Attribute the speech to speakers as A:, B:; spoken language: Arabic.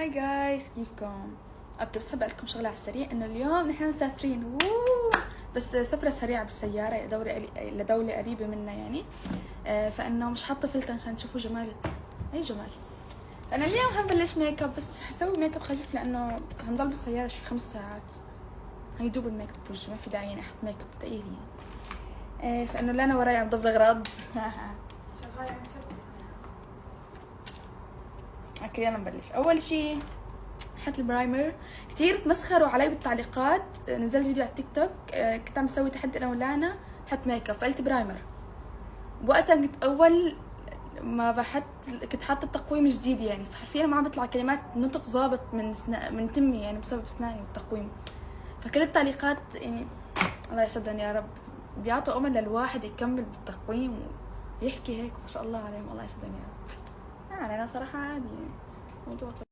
A: هاي جايز، كيفكم؟ اوكي، بس حابة لكم شغلة على السريع، انه اليوم نحن مسافرين بس سفرة سريعة بالسيارة لدولة قريبة منا يعني. فانه مش حاطة فلتر عشان تشوفوا جمال. اي جمال. انا اليوم حنبلش ميك اب، بس حسوي ميك اب خفيف لانه هنضل بالسيارة شي 5 ساعات. هيدوب الميك اب بوجهي، ما في داعي يعني احط ميك اب ثقيل يعني. فانه لا انا وراي عم ضبط اغراض. اوكي يلا نبلش. اول شي حط البرايمر. كتير تمسخروا علي بالتعليقات، نزلت فيديو على التيك توك كنت عم بسوي تحدي انا ولانا حط ميك اب، فقلت برايمر. وقتها كنت اول ما بحط كنت حاطه التقويم جديد يعني، فحرفيا ما عم بيطلع كلمات نطق ظابط من تمي يعني بسبب اسناني والتقويم. فكل التعليقات يعني الله يسعدهم يا رب بيعطوا امل للواحد يكمل بالتقويم ويحكي هيك، ما شاء الله عليهم، الله يسعدهم يا رب. انا صراحه عادي يعني موضوع